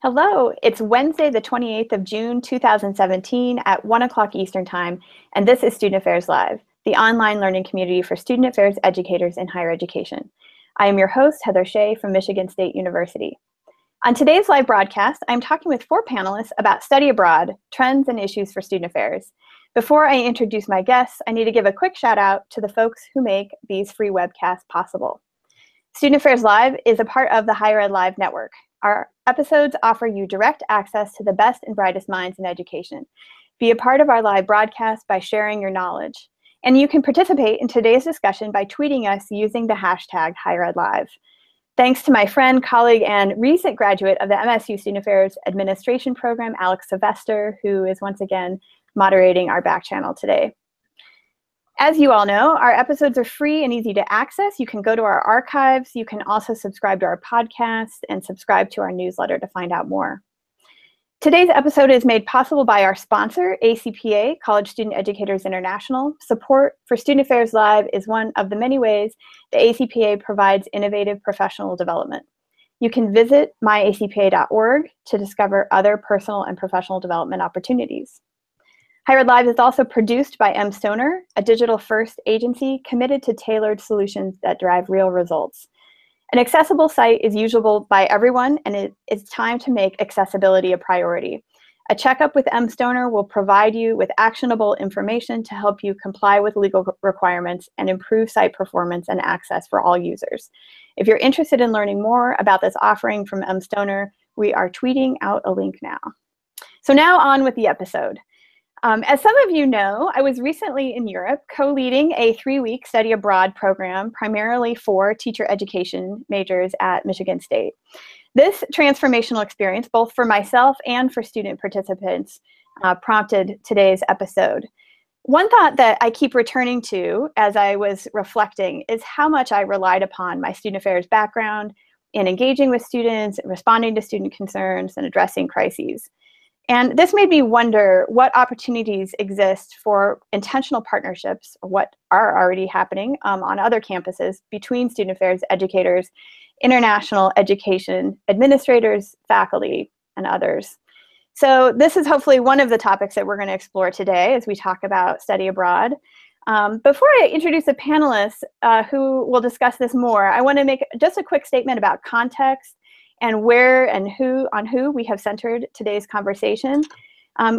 Hello, it's Wednesday, the 28th of June, 2017 at 1 o'clock Eastern Time, and this is Student Affairs Live, the online learning community for student affairs educators in higher education. I am your host, Heather Shea from Michigan State University. On today's live broadcast, I'm talking with 4 panelists about study abroad, trends and issues for student affairs. Before I introduce my guests, I need to give a quick shout out to the folks who make these free webcasts possible. Student Affairs Live is a part of the Higher Ed Live network. Our episodes offer you direct access to the best and brightest minds in education. Be a part of our live broadcast by sharing your knowledge. And you can participate in today's discussion by tweeting us using the hashtag HigherEdLive. Thanks to my friend, colleague, and recent graduate of the MSU Student Affairs Administration Program, Alex Sylvester, who is once again moderating our back channel today. As you all know, our episodes are free and easy to access. You can go to our archives. You can also subscribe to our podcast and subscribe to our newsletter to find out more. Today's episode is made possible by our sponsor, ACPA, College Student Educators International. Support for Student Affairs Live is one of the many ways the ACPA provides innovative professional development. You can visit myacpa.org to discover other personal and professional development opportunities. Higher Ed Live is also produced by Stoner, a digital-first agency committed to tailored solutions that drive real results. An accessible site is usable by everyone, and it's time to make accessibility a priority. A checkup with Stoner will provide you with actionable information to help you comply with legal requirements and improve site performance and access for all users. If you're interested in learning more about this offering from Stoner, we are tweeting out a link now. So now on with the episode. As some of you know, I was recently in Europe co-leading a 3-week study abroad program primarily for teacher education majors at Michigan State. This transformational experience, both for myself and for student participants, prompted today's episode. One thought that I keep returning to as I was reflecting is how much I relied upon my student affairs background in engaging with students, responding to student concerns, and addressing crises. And this made me wonder what opportunities exist for intentional partnerships, or what are already happening on other campuses between student affairs educators, international education administrators, faculty, and others. So this is hopefully one of the topics that we're going to explore today as we talk about study abroad. Before I introduce the panelists who will discuss this more, I want to make just a quick statement about context and where and on who we have centered today's conversation.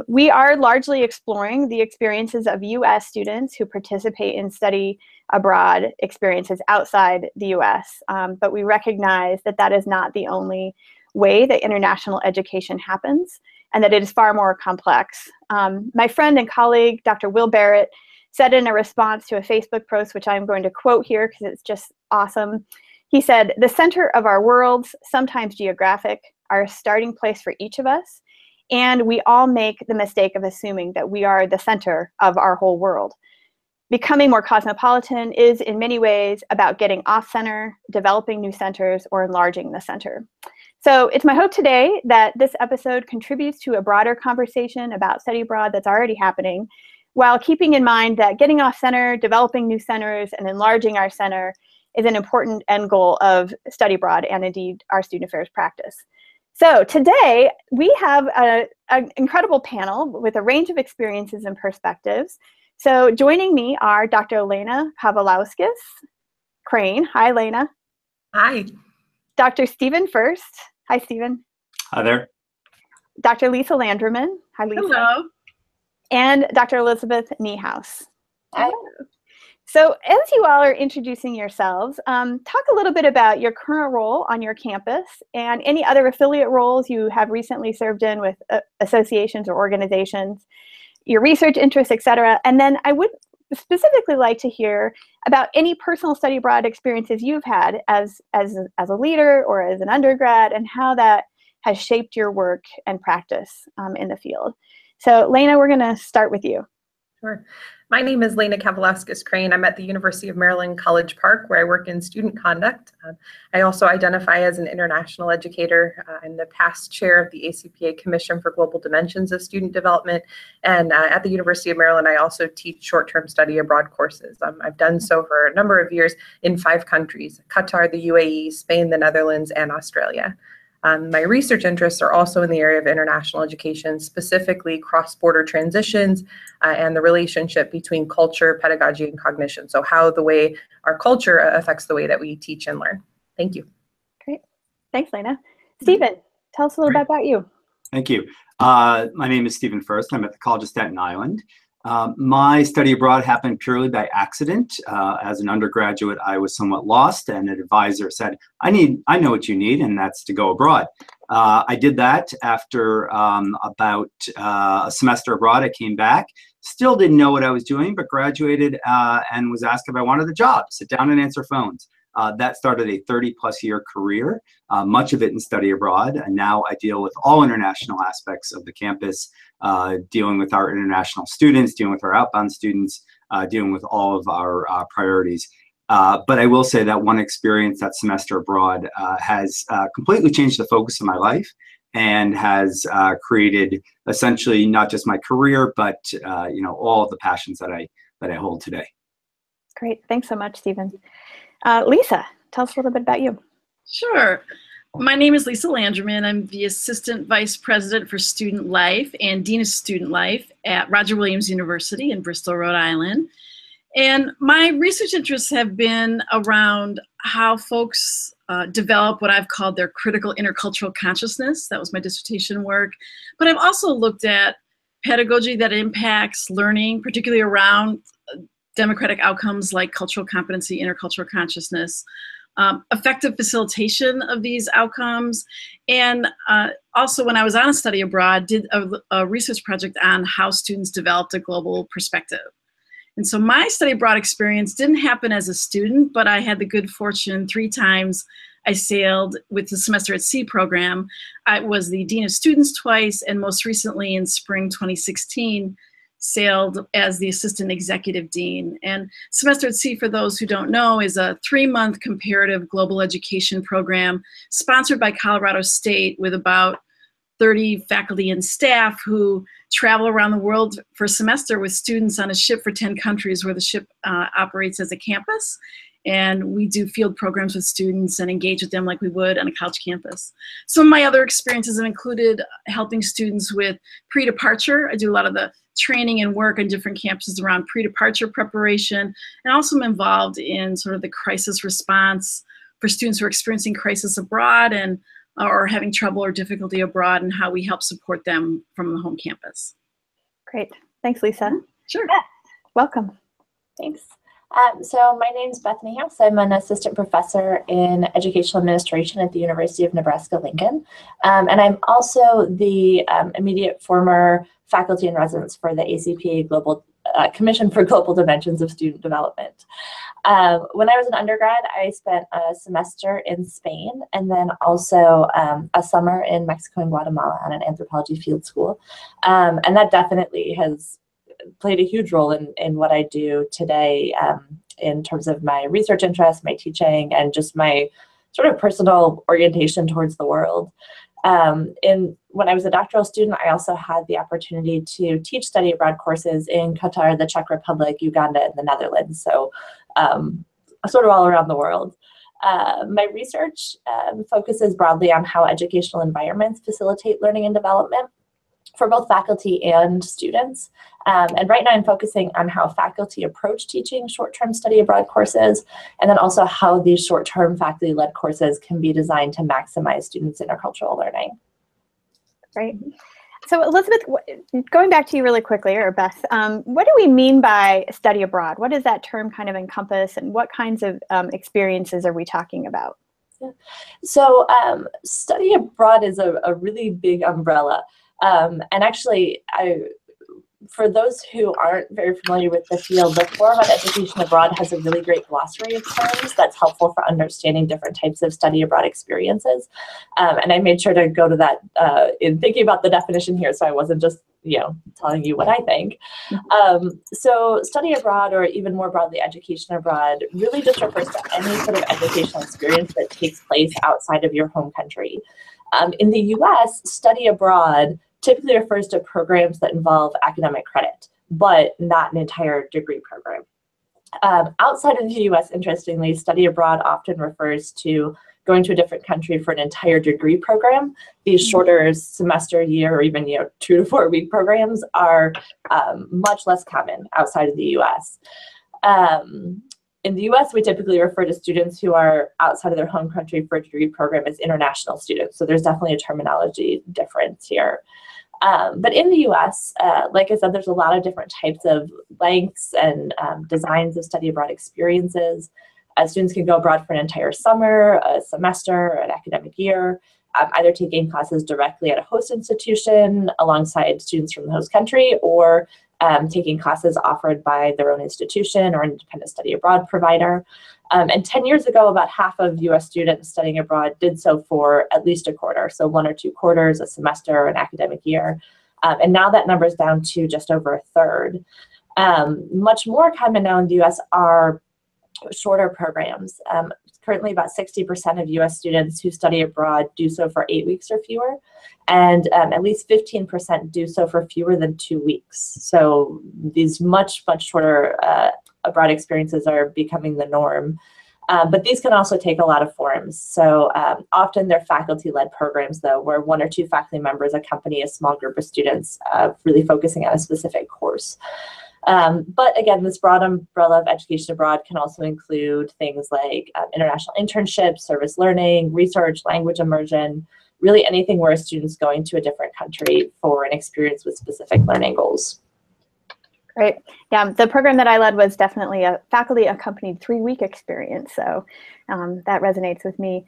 We are largely exploring the experiences of U.S. students who participate in study abroad experiences outside the U.S., but we recognize that that is not the only way that international education happens, and that it is far more complex. My friend and colleague, Dr. Will Barrett, said in a response to a Facebook post, which I'm going to quote here because it's just awesome. He said, "The center of our worlds, sometimes geographic, are a starting place for each of us, and we all make the mistake of assuming that we are the center of our whole world. Becoming more cosmopolitan is in many ways about getting off-center, developing new centers, or enlarging the center." So it's my hope today that this episode contributes to a broader conversation about study abroad that's already happening, while keeping in mind that getting off-center, developing new centers, and enlarging our center is an important end goal of study abroad and indeed our student affairs practice. So today we have an incredible panel with a range of experiences and perspectives. So joining me are Dr. Elena Kavalauskas-Crane. Hi, Elena. Hi. Dr. Stephen First. Hi, Stephen. Hi there. Dr. Lisa Landerman. Hi, Lisa. Hello. And Dr. Elizabeth Niehaus. Hi. So as you all are introducing yourselves, talk a little bit about your current role on your campus and any other affiliate roles you have recently served in with associations or organizations, your research interests, et cetera. And then I would specifically like to hear about any personal study abroad experiences you've had as a leader or as an undergrad, and how that has shaped your work and practice in the field. So Lena, we're going to start with you. Sure. My name is Lena Kavalauskas-Crane. I'm at the University of Maryland, College Park, where I work in student conduct. I also identify as an international educator. I'm the past chair of the ACPA Commission for Global Dimensions of Student Development. And at the University of Maryland, I also teach short-term study abroad courses. I've done so for a number of years in 5 countries: Qatar, the UAE, Spain, the Netherlands, and Australia. My research interests are also in the area of international education, specifically cross-border transitions and the relationship between culture, pedagogy, and cognition. So how the way our culture affects the way that we teach and learn. Thank you. Great. Thanks, Lena. Stephen, tell us a little bit about you. Thank you. My name is Stephen First. I'm at the College of Staten Island. My study abroad happened purely by accident. As an undergraduate, I was somewhat lost, and an advisor said, I know what you need, and that's to go abroad. I did that. After about a semester abroad, I came back. Still didn't know what I was doing, but graduated and was asked if I wanted the job. Sit down and answer phones. That started a 30-plus year career, much of it in study abroad. And now I deal with all international aspects of the campus, dealing with our international students, dealing with our outbound students, dealing with all of our priorities. But I will say that one experience, that semester abroad, has completely changed the focus of my life and has created essentially not just my career, but all of the passions that I hold today. Great. Thanks so much, Stephen. Lisa, tell us a little bit about you. Sure. My name is Lisa Landerman. I'm the Assistant Vice President for Student Life and Dean of Student Life at Roger Williams University in Bristol, Rhode Island. And my research interests have been around how folks develop what I've called their critical intercultural consciousness. That was my dissertation work. But I've also looked at pedagogy that impacts learning, particularly around democratic outcomes like cultural competency, intercultural consciousness, effective facilitation of these outcomes, and also when I was on a study abroad, did a research project on how students developed a global perspective. And so my study abroad experience didn't happen as a student, but I had the good fortune 3 times I sailed with the Semester at Sea program. I was the Dean of Students twice, and most recently in spring 2016, sailed as the Assistant Executive Dean. And Semester at Sea, for those who don't know, is a 3-month comparative global education program sponsored by Colorado State with about 30 faculty and staff who travel around the world for a semester with students on a ship for 10 countries where the ship operates as a campus. And we do field programs with students and engage with them like we would on a college campus. Some of my other experiences have included helping students with pre-departure. I do a lot of the training and work on different campuses around pre-departure preparation, and also I'm involved in sort of the crisis response for students who are experiencing crisis abroad and or having trouble or difficulty abroad, and how we help support them from the home campus. Great. Thanks, Lisa. Sure. Beth, welcome. Thanks. So my name's Bethany House. I'm an assistant professor in educational administration at the University of Nebraska-Lincoln. And I'm also the immediate former faculty in residence for the ACPA Global Commission for Global Dimensions of Student Development. When I was an undergrad, I spent a semester in Spain and then also a summer in Mexico and Guatemala on an anthropology field school. And that definitely has played a huge role in what I do today in terms of my research interests, my teaching, and just my sort of personal orientation towards the world. When I was a doctoral student, I also had the opportunity to teach study abroad courses in Qatar, the Czech Republic, Uganda, and the Netherlands. So sort of all around the world. My research focuses broadly on how educational environments facilitate learning and development for both faculty and students. And right now I'm focusing on how faculty approach teaching short-term study abroad courses, and then also how these short-term faculty-led courses can be designed to maximize students' intercultural learning. Great. So Elizabeth, going back to you really quickly, or Beth, what do we mean by study abroad? What does that term kind of encompass, and what kinds of experiences are we talking about? Yeah. So study abroad is a really big umbrella. And actually, for those who aren't very familiar with the field, the Forum on Education Abroad has a really great glossary of terms that's helpful for understanding different types of study abroad experiences. And I made sure to go to that in thinking about the definition here, so I wasn't just telling you what I think. So study abroad, or even more broadly, education abroad, really just refers to any sort of educational experience that takes place outside of your home country. In the US, study abroad typically refers to programs that involve academic credit, but not an entire degree program. Outside of the US, interestingly, study abroad often refers to going to a different country for an entire degree program. These shorter semester, year, or even 2 to 4 week programs are much less common outside of the U.S. In the U.S., we typically refer to students who are outside of their home country for a degree program as international students. So there's definitely a terminology difference here. But in the U.S., like I said, there's a lot of different types of lengths and designs of study abroad experiences. Students can go abroad for an entire summer, a semester, an academic year, either taking classes directly at a host institution alongside students from the host country, or taking classes offered by their own institution or independent study abroad provider. And 10 years ago, about half of US students studying abroad did so for at least a quarter, so 1 or 2 quarters, a semester, an academic year. And now that number is down to just over a third. Much more common now in the US are shorter programs. Currently, about 60% of US students who study abroad do so for 8 weeks or fewer, and at least 15% do so for fewer than 2 weeks. So these much shorter abroad experiences are becoming the norm. But these can also take a lot of forms. So often they're faculty-led programs, though, where 1 or 2 faculty members accompany a small group of students, really focusing on a specific course. But again, this broad umbrella of education abroad can also include things like international internships, service learning, research, language immersion, really anything where a student's going to a different country for an experience with specific learning goals. Great. Yeah, the program that I led was definitely a faculty-accompanied 3-week experience, so that resonates with me.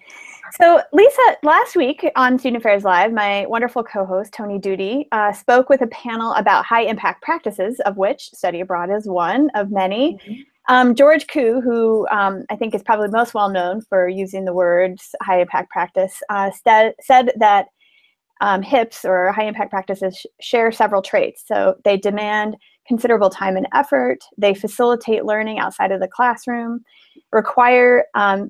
So Lisa, last week on Student Affairs Live, my wonderful co-host, Tony Duty, spoke with a panel about high-impact practices, of which study abroad is one of many. George Koo, who I think is probably most well-known for using the words high-impact practice, said that HIPs, or high-impact practices, share several traits. So they demand considerable time and effort, they facilitate learning outside of the classroom, require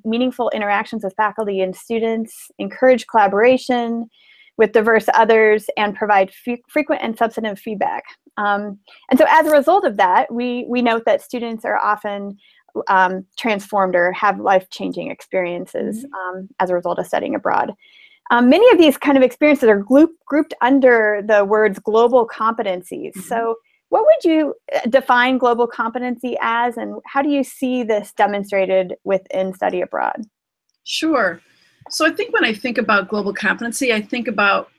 meaningful interactions with faculty and students, encourage collaboration with diverse others, and provide frequent and substantive feedback. And so as a result of that, we note that students are often transformed or have life-changing experiences as a result of studying abroad. Many of these kind of experiences are grouped under the words global competencies. So what would you define global competency as, and how do you see this demonstrated within study abroad? Sure. So I think when I think about global competency, I think about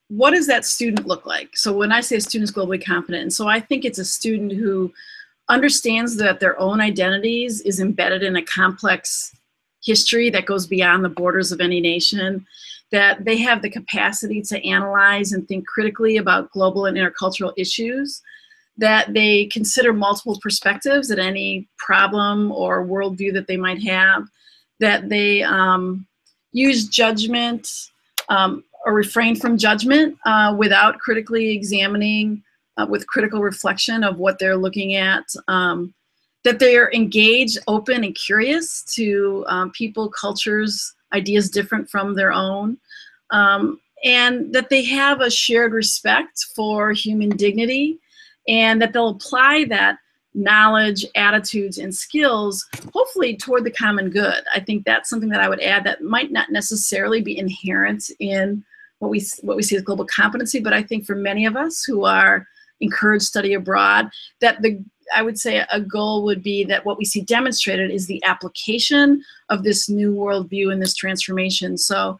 what does that student look like? So when I say a student is globally competent, so I think it's a student who understands that their own identities is embedded in a complex history that goes beyond the borders of any nation, that they have the capacity to analyze and think critically about global and intercultural issues, that they consider multiple perspectives at any problem or worldview that they might have, that they use judgment or refrain from judgment without critically examining, with critical reflection of what they're looking at, that they are engaged, open, and curious to people, cultures, ideas different from their own, and that they have a shared respect for human dignity, and that they'll apply that knowledge, attitudes, and skills, hopefully toward the common good. I think that's something that I would add that might not necessarily be inherent in what we see as global competency, but I think for many of us who are encouraged study abroad, that I would say a goal would be that what we see demonstrated is the application of this new worldview and this transformation. So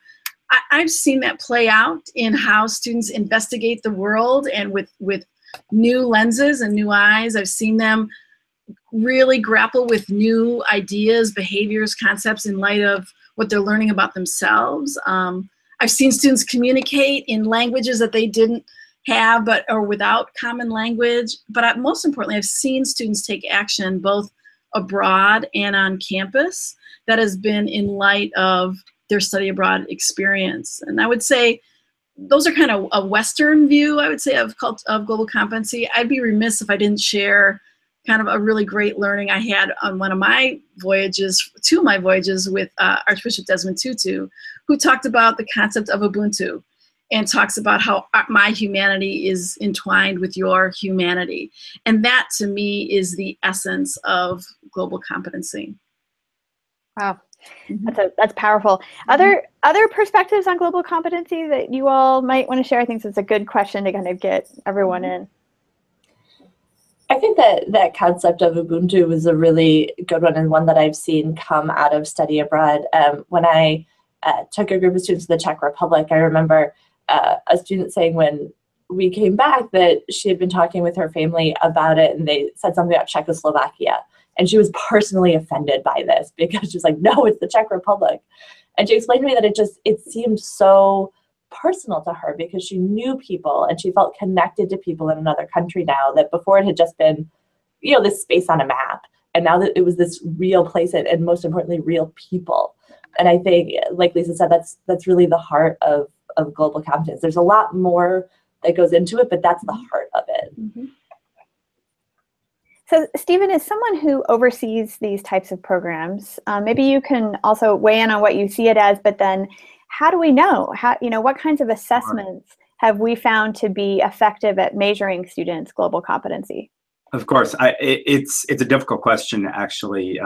I've seen that play out in how students investigate the world, and with new lenses and new eyes. I've seen them really grapple with new ideas, behaviors, concepts in light of what they're learning about themselves. I've seen students communicate in languages that they didn't have, or without common language. But most importantly, I've seen students take action both abroad and on campus that has been in light of their study abroad experience. And I would say those are kind of a Western view, I would say, of global competency. I'd be remiss if I didn't share kind of a really great learning I had on one of my voyages, 2 of my voyages, with Archbishop Desmond Tutu, who talked about the concept of Ubuntu and talks about how my humanity is entwined with your humanity. And that, to me, is the essence of global competency. Wow. That's powerful. Other perspectives on global competency that you all might want to share? I think it's a good question to kind of get everyone in. I think that concept of Ubuntu was a really good one, and one that I've seen come out of study abroad. When I took a group of students to the Czech Republic, I remember a student saying when we came back that she had been talking with her family about it, and they said something about Czechoslovakia. And she was personally offended by this because she was like, no, it's the Czech Republic. And she explained to me that it seemed so personal to her because she knew people and she felt connected to people in another country now, that before it had just been, this space on a map. And now that it was this real place and most importantly, real people. And I think, like Lisa said, that's really the heart of global competence. There's a lot more that goes into it, but that's the heart of it. Mm-hmm. So Stephen, as someone who oversees these types of programs, maybe you can also weigh in on what you see it as, but then how do we know? What kinds of assessments have we found to be effective at measuring students' global competency? Of course, it's a difficult question actually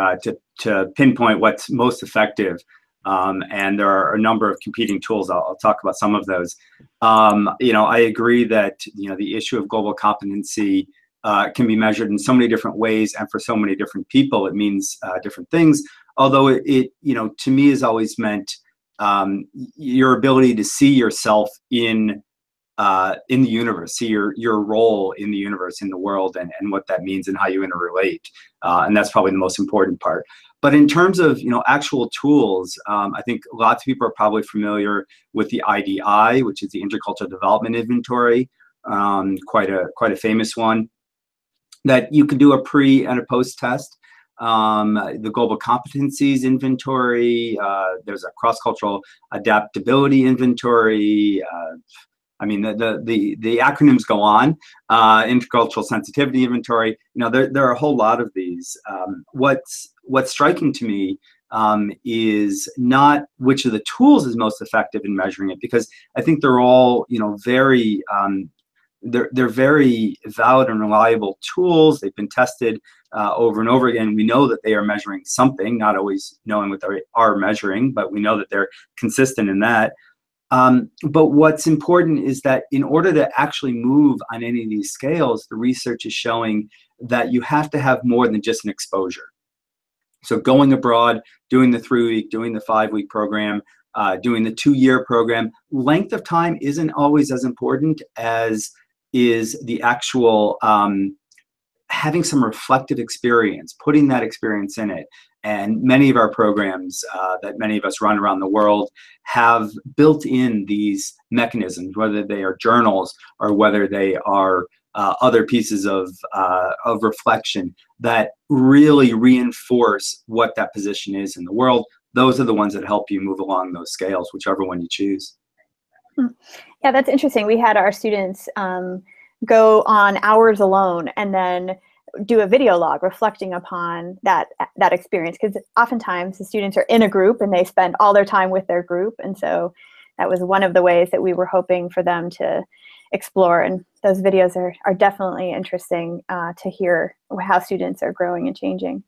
to pinpoint what's most effective, and there are a number of competing tools. I'll talk about some of those. I agree that the issue of global competency can be measured in so many different ways, and for so many different people, it means different things. Although it to me has always meant your ability to see yourself in the universe, see your role in the universe, in the world, and what that means and how you interrelate. And that's probably the most important part. But in terms of actual tools, I think lots of people are probably familiar with the IDI, which is the Intercultural Development Inventory, quite a famous one, that you can do a pre and a post test. The Global Competencies Inventory, there's a Cross-Cultural Adaptability Inventory. The acronyms go on. Intercultural Sensitivity Inventory. There are a whole lot of these. What's striking to me is not which of the tools is most effective in measuring it, because I think they're all very they're very valid and reliable tools. They've been tested over and over again. We know that they are measuring something, not always knowing what they are measuring, but we know that they're consistent in that. But what's important is that in order to actually move on any of these scales, the research is showing that you have to have more than just an exposure. So going abroad, doing the 3-week, doing the 5-week program, doing the 2-year program, length of time isn't always as important as is the actual having some reflective experience, putting that experience in it. And many of our programs that many of us run around the world have built in these mechanisms, whether they are journals or whether they are other pieces of reflection that really reinforce what that position is in the world. Those are the ones that help you move along those scales, whichever one you choose. Yeah, that's interesting. We had our students go on hours alone and then do a video log reflecting upon that experience, because oftentimes the students are in a group and they spend all their time with their group, and so that was one of the ways that we were hoping for them to explore. And those videos are definitely interesting to hear how students are growing and changing.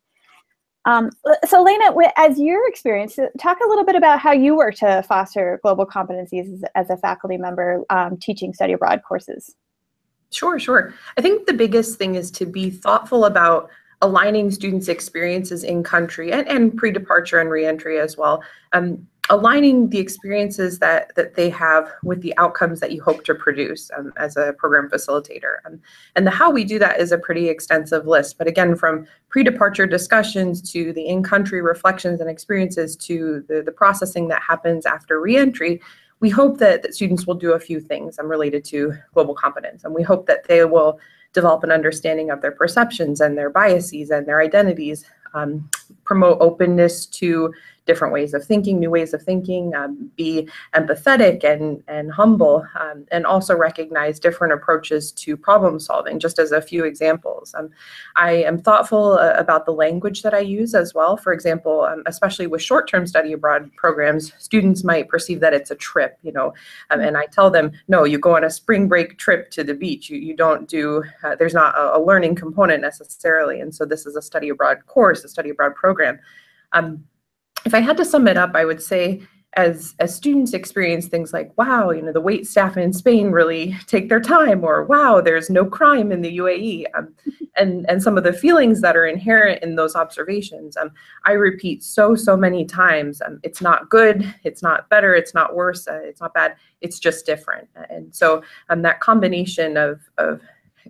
So Lena, as your experience, talk a little bit about how you work to foster global competencies as a faculty member teaching study abroad courses. Sure. I think the biggest thing is to be thoughtful about aligning students' experiences in country and pre-departure and re-entry as well. Aligning the experiences that they have with the outcomes that you hope to produce as a program facilitator. And the how we do that is a pretty extensive list. But again, from pre-departure discussions to the in-country reflections and experiences to the processing that happens after re-entry, we hope that students will do a few things related to global competence. And we hope that they will develop an understanding of their perceptions and their biases and their identities, promote openness to different ways of thinking, new ways of thinking, be empathetic and humble, and also recognize different approaches to problem solving, just as a few examples. I am thoughtful about the language that I use as well. For example, especially with short-term study abroad programs, students might perceive that it's a trip, and I tell them, no, you go on a spring break trip to the beach. You don't do, there's not a learning component necessarily. And so this is a study abroad course, a study abroad program. if I had to sum it up, I would say as students experience things like, wow, the wait staff in Spain really take their time, or wow, there's no crime in the UAE, and some of the feelings that are inherent in those observations, I repeat so many times, it's not good, it's not better, it's not worse, it's not bad, it's just different. And so that combination of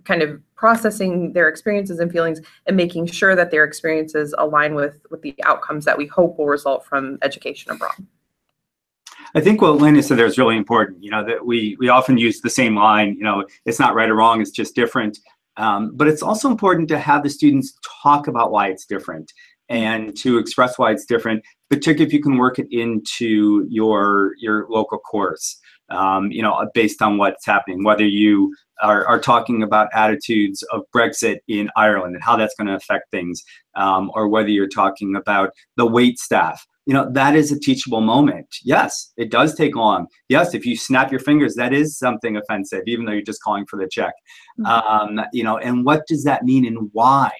kind of processing their experiences and feelings and making sure that their experiences align with the outcomes that we hope will result from education abroad. I think what Lena said there is really important, that we often use the same line, it's not right or wrong, it's just different. But it's also important to have the students talk about why it's different and to express why it's different, particularly if you can work it into your local course, based on what's happening, whether you are talking about attitudes of Brexit in Ireland and how that's going to affect things, or whether you're talking about the wait staff. That is a teachable moment. Yes, it does take long. Yes, if you snap your fingers, that is something offensive, even though you're just calling for the check. And what does that mean and why?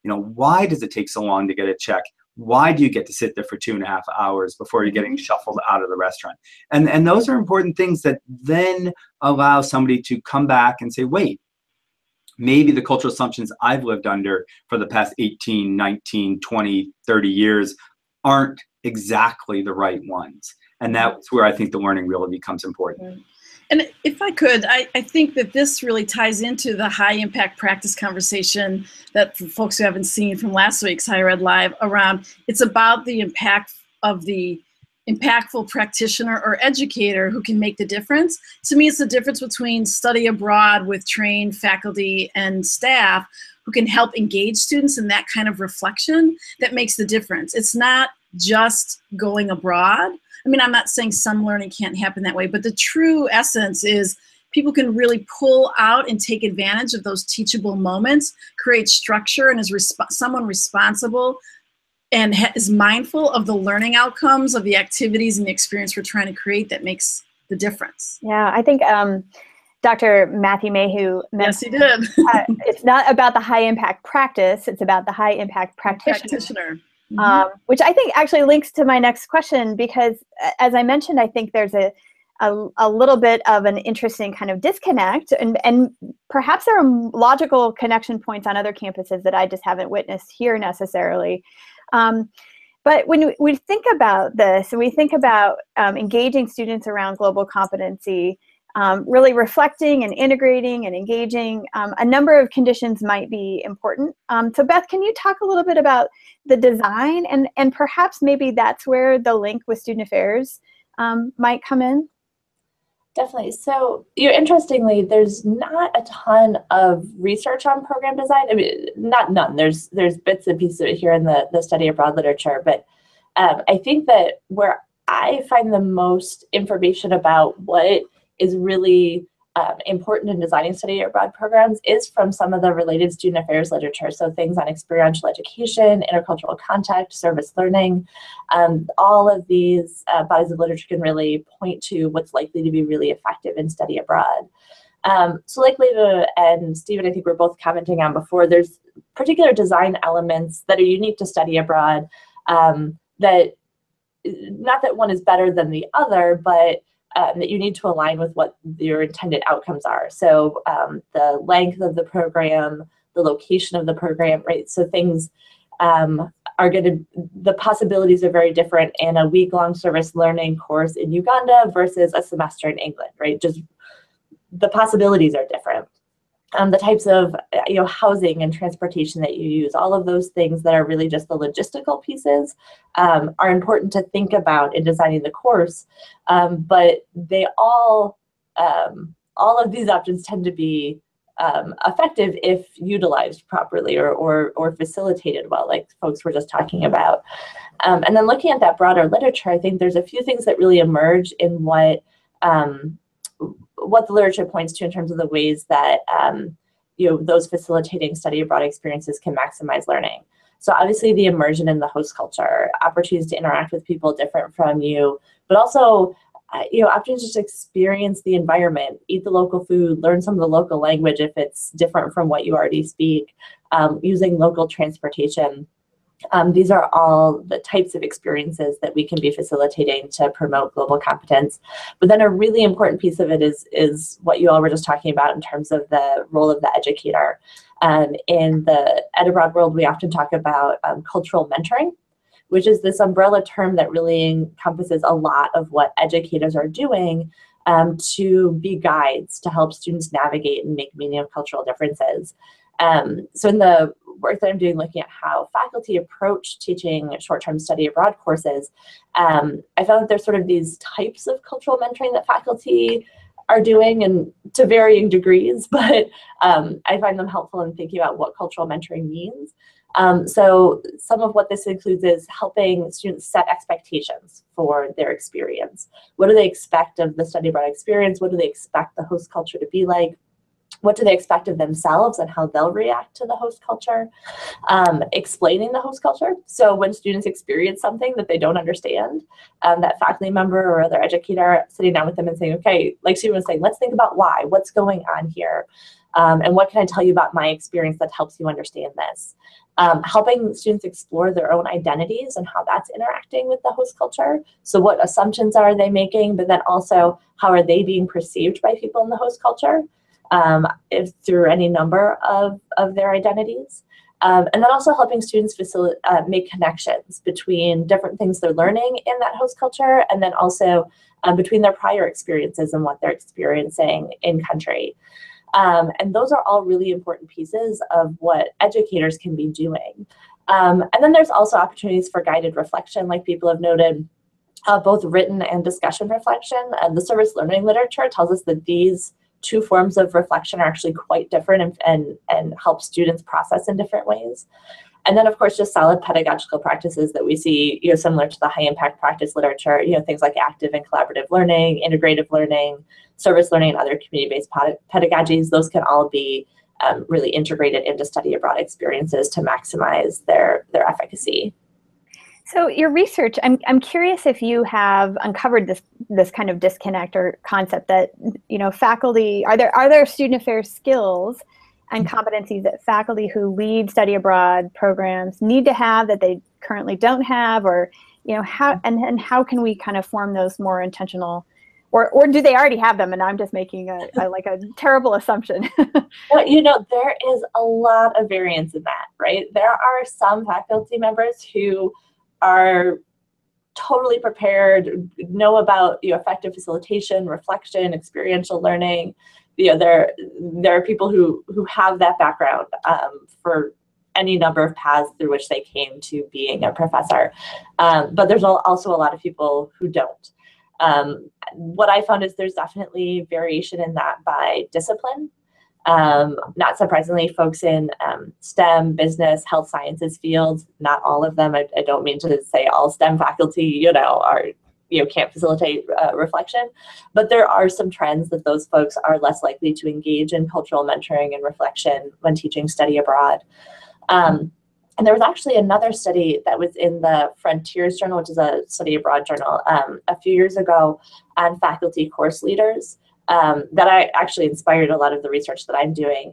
Why does it take so long to get a check? Why do you get to sit there for 2.5 hours before you're getting shuffled out of the restaurant? And those are important things that then allow somebody to come back and say, wait, maybe the cultural assumptions I've lived under for the past 18, 19, 20, 30 years aren't exactly the right ones. And that's where I think the learning really becomes important. And if I could, I think that this really ties into the high impact practice conversation that for folks who haven't seen from last week's Higher Ed Live around, it's about the impact of the impactful practitioner or educator who can make the difference. To me, it's the difference between study abroad with trained faculty and staff who can help engage students in that kind of reflection that makes the difference. It's not just going abroad. I mean, I'm not saying some learning can't happen that way, but the true essence is people can really pull out and take advantage of those teachable moments, create structure, and is someone responsible and is mindful of the learning outcomes of the activities and the experience we're trying to create that makes the difference. Yeah, I think Dr. Matthew Mayhew mentioned, yes, he did. It's not about the high impact practice, it's about the high impact practitioner. Which I think actually links to my next question, because as I mentioned, I think there's a little bit of an interesting kind of disconnect, and perhaps there are logical connection points on other campuses that I just haven't witnessed here necessarily. But when we think about this, and we think about engaging students around global competency, really reflecting and integrating and engaging, a number of conditions might be important. So Beth, can you talk a little bit about the design, and perhaps maybe that's where the link with student affairs might come in? Definitely. So, interestingly, there's not a ton of research on program design. I mean, not none. There's bits and pieces of it here in the study abroad literature, but I think that where I find the most information about what is really important in designing study abroad programs is from some of the related student affairs literature. So things on experiential education, intercultural contact, service learning, all of these bodies of literature can really point to what's likely to be really effective in study abroad. So like Lena and Stephen, I think we're both commenting on before, there's particular design elements that are unique to study abroad, that not that one is better than the other, but that you need to align with what your intended outcomes are. So the length of the program, the location of the program, right? So things the possibilities are very different in a week-long service learning course in Uganda versus a semester in England, right? Just the possibilities are different. The types of housing and transportation that you use, all of those things that are really just the logistical pieces are important to think about in designing the course. But they all of these options tend to be effective if utilized properly or facilitated well, like folks were just talking about. And then looking at that broader literature, I think there's a few things that really emerge in what the literature points to in terms of the ways that those facilitating study abroad experiences can maximize learning. So obviously the immersion in the host culture, opportunities to interact with people different from you, but also opportunities to experience the environment, eat the local food, learn some of the local language if it's different from what you already speak, using local transportation. These are all the types of experiences that we can be facilitating to promote global competence. But then a really important piece of it is what you all were just talking about in terms of the role of the educator. In the Ed Abroad world, we often talk about cultural mentoring, which is this umbrella term that really encompasses a lot of what educators are doing to be guides to help students navigate and make meaning of cultural differences. So in the work that I'm doing looking at how faculty approach teaching short-term study abroad courses, I found that there's sort of these types of cultural mentoring that faculty are doing, and to varying degrees, but I find them helpful in thinking about what cultural mentoring means. So some of what this includes is helping students set expectations for their experience. What do they expect of the study abroad experience? What do they expect the host culture to be like? What do they expect of themselves and how they'll react to the host culture? Explaining the host culture. So when students experience something that they don't understand, that faculty member or other educator sitting down with them and saying, okay, like Stephen was saying, let's think about why, what's going on here? And what can I tell you about my experience that helps you understand this? Helping students explore their own identities and how that's interacting with the host culture. So what assumptions are they making, but then also how are they being perceived by people in the host culture? Through any number of their identities. And then also helping students make connections between different things they're learning in that host culture, and then also between their prior experiences and what they're experiencing in country. And those are all really important pieces of what educators can be doing. And then there's also opportunities for guided reflection, like people have noted, both written and discussion reflection. The service learning literature tells us that these two forms of reflection are actually quite different and help students process in different ways. And then, of course, just solid pedagogical practices that we see, similar to the high impact practice literature, things like active and collaborative learning, integrative learning, service learning, and other community-based pedagogies. Those can all be really integrated into study abroad experiences to maximize their efficacy. So your research, I'm curious if you have uncovered this kind of disconnect or concept that faculty, are there student affairs skills and competencies that faculty who lead study abroad programs need to have that they currently don't have, or how how can we kind of form those more intentional, or do they already have them and I'm just making a terrible assumption? Well, there is a lot of variance in that, right? There are some faculty members who are totally prepared, know about effective facilitation, reflection, experiential learning. There are people who have that background for any number of paths through which they came to being a professor. But there's also a lot of people who don't. What I found is there's definitely variation in that by discipline. Not surprisingly, folks in STEM, business, health sciences fields, not all of them, I don't mean to say all STEM faculty, can't facilitate reflection, but there are some trends that those folks are less likely to engage in cultural mentoring and reflection when teaching study abroad. And there was actually another study that was in the Frontiers Journal, which is a study abroad journal, a few years ago on faculty course leaders. That I actually inspired a lot of the research that I'm doing.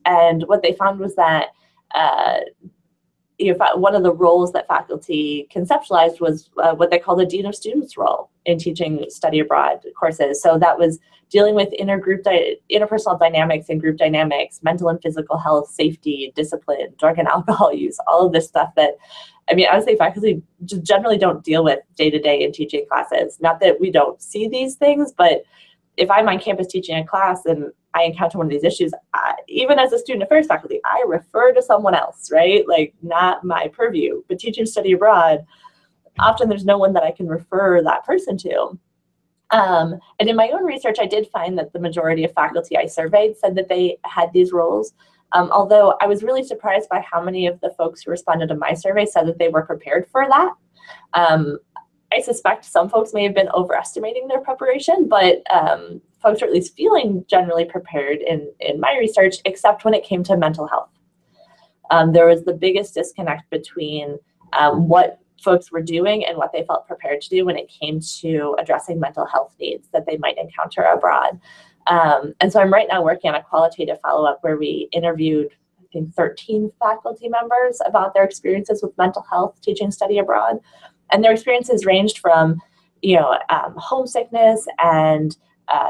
And what they found was that one of the roles that faculty conceptualized was what they call the Dean of Students role in teaching study abroad courses. So that was dealing with interpersonal dynamics and group dynamics, mental and physical health, safety, discipline, drug and alcohol use, all of this stuff that, I would say faculty just generally don't deal with day to day in teaching classes. Not that we don't see these things, but if I'm on campus teaching a class and I encounter one of these issues, even as a student affairs faculty, I refer to someone else, right? Like, not my purview. But teaching study abroad, often there's no one that I can refer that person to. And in my own research, I did find that the majority of faculty I surveyed said that they had these roles. Although I was really surprised by how many of the folks who responded to my survey said that they were prepared for that. I suspect some folks may have been overestimating their preparation, but folks are at least feeling generally prepared in my research, except when it came to mental health. There was the biggest disconnect between what folks were doing and what they felt prepared to do when it came to addressing mental health needs that they might encounter abroad. And so I'm right now working on a qualitative follow-up where we interviewed think 13 faculty members about their experiences with mental health teaching study abroad. And their experiences ranged from, homesickness and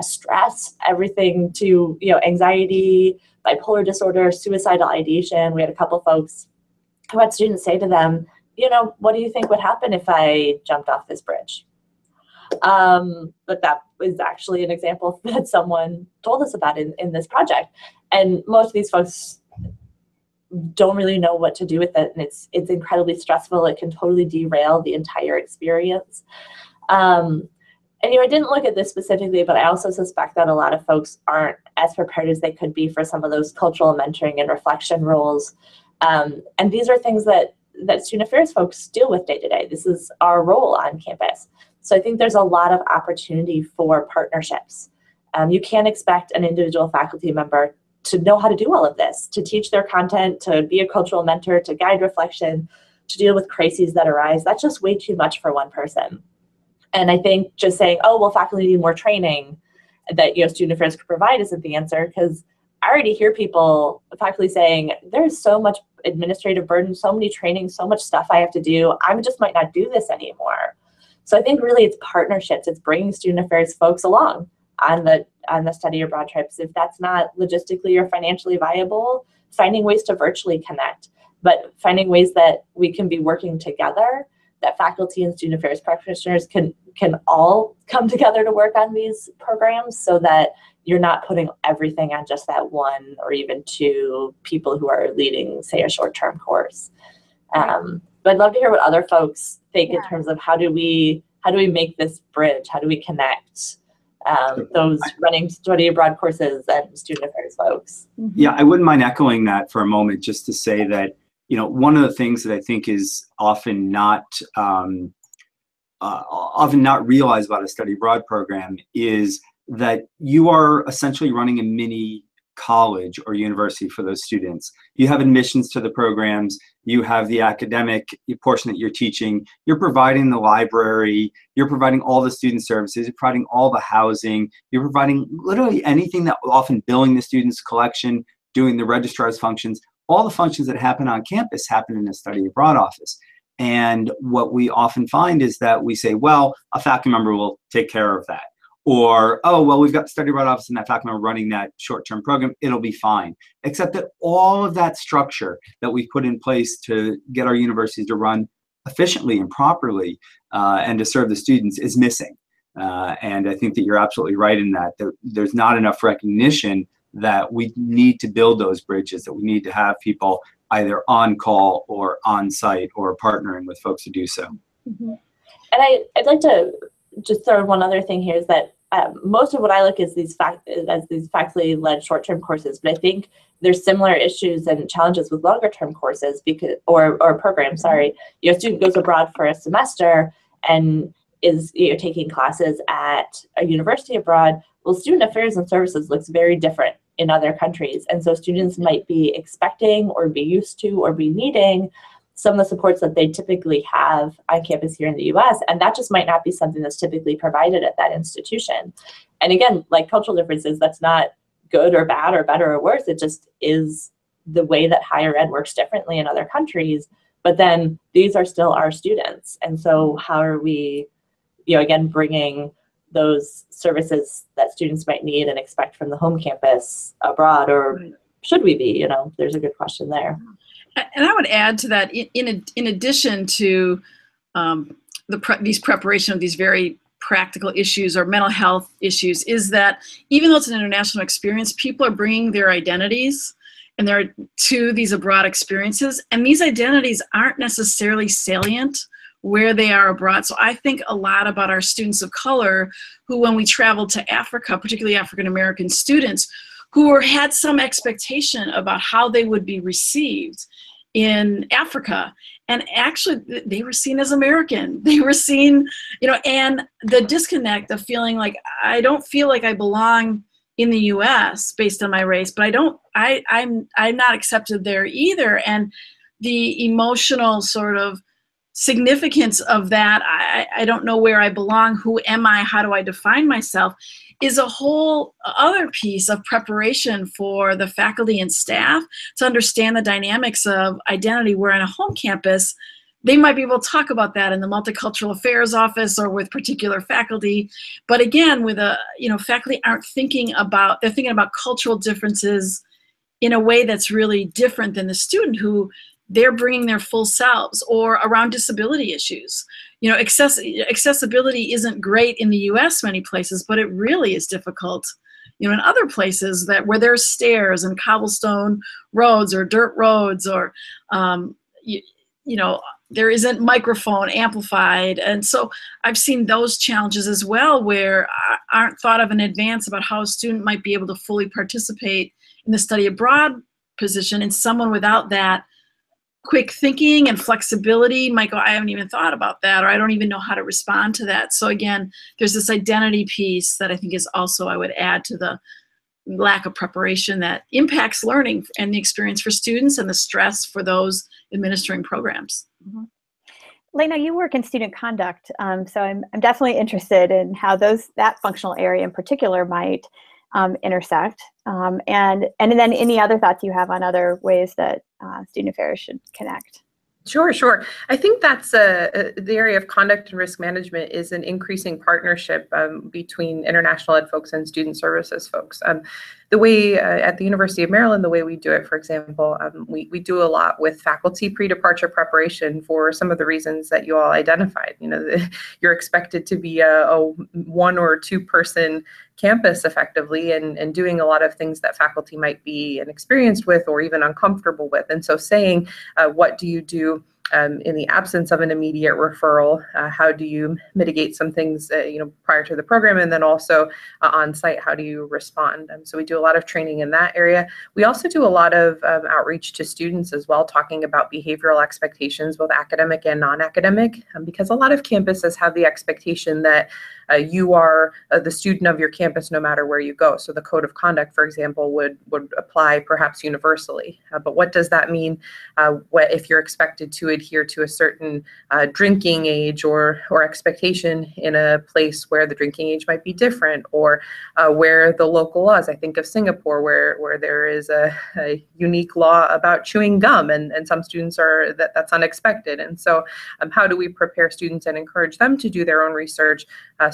stress, everything to, anxiety, bipolar disorder, suicidal ideation. We had a couple folks who had students say to them, what do you think would happen if I jumped off this bridge? But that was actually an example that someone told us about in this project. And most of these folks don't really know what to do with it. And it's incredibly stressful. It can totally derail the entire experience. And I didn't look at this specifically, but I also suspect that a lot of folks aren't as prepared as they could be for some of those cultural mentoring and reflection roles. And these are things that student affairs folks deal with day to day. This is our role on campus. So I think there's a lot of opportunity for partnerships. You can't expect an individual faculty member to know how to do all of this, to teach their content, to be a cultural mentor, to guide reflection, to deal with crises that arise. That's just way too much for one person. And I think just saying, oh, well, faculty need more training that student affairs could provide isn't the answer, because I already hear faculty saying, there's so much administrative burden, so many trainings, so much stuff I have to do. I just might not do this anymore. So I think really it's partnerships. It's bringing student affairs folks along on the study abroad trips. If that's not logistically or financially viable, finding ways to virtually connect, but finding ways that we can be working together, that faculty and student affairs practitioners can all come together to work on these programs, so that you're not putting everything on just that one or even two people who are leading, say, a short-term course. But I'd love to hear what other folks think in terms of how do we make this bridge? How do we connect those running study abroad courses and student affairs folks? Yeah, I wouldn't mind echoing that for a moment, just to say that one of the things that I think is often not realized about a study abroad program is that you are essentially running a mini college or university for those students. You have admissions to the programs, you have the academic portion that you're teaching, you're providing the library, you're providing all the student services, you're providing all the housing, you're providing literally anything that often billing the students' collection, doing the registrar's functions. All the functions that happen on campus happen in a study abroad office. And what we often find is that we say, well, a faculty member will take care of that. Or, oh, well, we've got the study abroad office and that faculty member running that short-term program, it'll be fine. Except that all of that structure that we've put in place to get our universities to run efficiently and properly and to serve the students is missing. And I think that you're absolutely right in that. There's not enough recognition that we need to build those bridges, that we need to have people either on call or on site or partnering with folks to do so. Mm-hmm. And I'd like to just throw one other thing here is that most of what I look is these faculty-led short-term courses, but I think there's similar issues and challenges with longer-term courses or programs. Sorry, a student goes abroad for a semester and is taking classes at a university abroad. Well, student affairs and services looks very different in other countries. And so students might be expecting or be used to or be needing some of the supports that they typically have on campus here in the US. And that just might not be something that's typically provided at that institution. And again, like cultural differences, that's not good or bad or better or worse. It just is the way that higher ed works differently in other countries. But then these are still our students. And so how are we, again, bringing those services that students might need and expect from the home campus abroad, or should we be? There's a good question there. And I would add to that, in addition to these preparation of these very practical issues or mental health issues, is that even though it's an international experience, people are bringing their identities and to these abroad experiences, and these identities aren't necessarily salient where they are abroad. So I think a lot about our students of color who, when we traveled to Africa, particularly African American students, who had some expectation about how they would be received in Africa. And actually, they were seen as American. They were seen, and the disconnect of feeling like, I don't feel like I belong in the US based on my race, but I'm not accepted there either. And the emotional sort of significance of that, I don't know where I belong, who am I, how do I define myself, is a whole other piece of preparation for the faculty and staff to understand the dynamics of identity, where in a home campus, they might be able to talk about that in the multicultural affairs office or with particular faculty. But again, with faculty aren't thinking about, they're thinking about cultural differences in a way that's really different than the student, who they're bringing their full selves, or around disability issues. Accessibility isn't great in the US many places, but it really is difficult, in other places where there's stairs and cobblestone roads or dirt roads, or, there isn't microphone amplified. And so I've seen those challenges as well, where aren't thought of in advance about how a student might be able to fully participate in the study abroad position. And someone without that quick thinking and flexibility might go, I haven't even thought about that, or I don't even know how to respond to that. So again, there's this identity piece that I think is also, I would add to the lack of preparation that impacts learning and the experience for students and the stress for those administering programs. Mm-hmm. Lena, you work in student conduct, so I'm definitely interested in how that functional area in particular might intersect, and then any other thoughts you have on other ways that student affairs should connect. Sure. I think that's the area of conduct and risk management is an increasing partnership between international ed folks and student services folks. The way at the University of Maryland, the way we do it, for example, we do a lot with faculty pre-departure preparation for some of the reasons that you all identified. You're expected to be a 1 or 2 person campus effectively, and doing a lot of things that faculty might be inexperienced with or even uncomfortable with. And so saying, what do you do in the absence of an immediate referral? How do you mitigate some things, prior to the program, and then also on site, how do you respond? So we do a lot of training in that area. We also do a lot of outreach to students as well, talking about behavioral expectations, both academic and non-academic, because a lot of campuses have the expectation that you are the student of your campus no matter where you go. So the code of conduct, for example, would apply perhaps universally. But what does that mean if you're expected to adhere to a certain drinking age or expectation in a place where the drinking age might be different, or where the local laws, I think of Singapore, where there is a unique law about chewing gum, and some students that's unexpected. And so how do we prepare students and encourage them to do their own research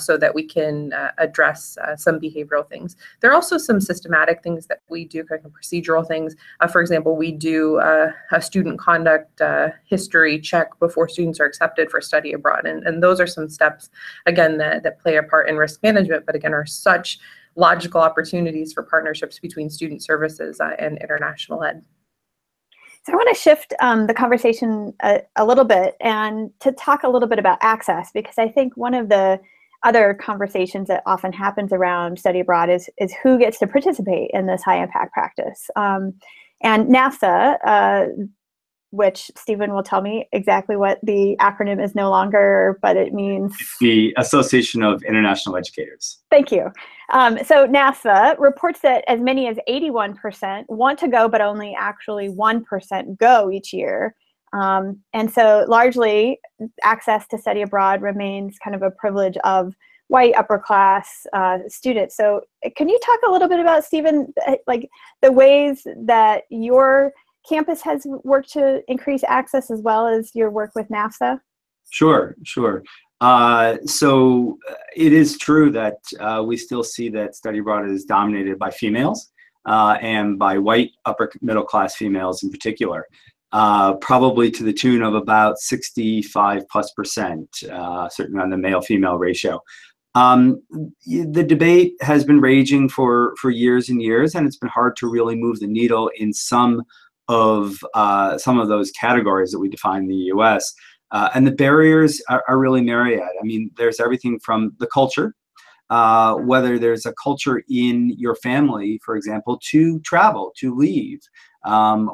so that we can address some behavioral things? There are also some systematic things that we do, kind of procedural things. For example, we do a student conduct history check before students are accepted for study abroad. And those are some steps, again, that play a part in risk management, but again, are such logical opportunities for partnerships between student services and international ed. So I want to shift the conversation a little bit and to talk a little bit about access, because I think one of the other conversations that often happens around study abroad is who gets to participate in this high impact practice. And NAFSA, which Stephen will tell me exactly what the acronym is no longer, but it means... It's the Association of International Educators. Thank you. So NAFSA reports that as many as 81% want to go, but only actually 1% go each year. And so largely access to study abroad remains kind of a privilege of white upper class students. So can you talk a little bit about, Stephen, like the ways that your campus has worked to increase access, as well as your work with NAFSA? Sure. So it is true that we still see that study abroad is dominated by females and by white upper middle class females in particular, probably to the tune of about 65+%, certainly on the male-female ratio. The debate has been raging for years and years, and it's been hard to really move the needle in some of those categories that we define in the U.S. And the barriers are really myriad. I mean, there's everything from the culture, whether there's a culture in your family, for example, to travel, to leave,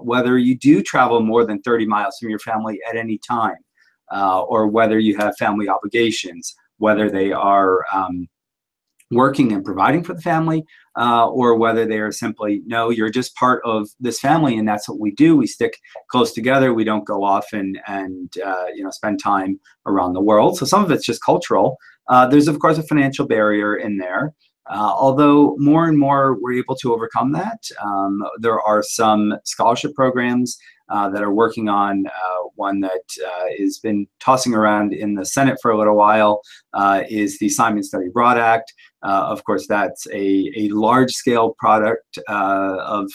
whether you do travel more than 30 miles from your family at any time, or whether you have family obligations, whether they are working and providing for the family, or whether they are simply, no, you're just part of this family and that's what we do. We stick close together. We don't go off and spend time around the world. So some of it's just cultural. There's, of course, a financial barrier in there. Although more and more we're able to overcome that. There are some scholarship programs that are working on. One that has been tossing around in the Senate for a little while is the Simon Study Abroad Act. Of course, that's a large-scale product of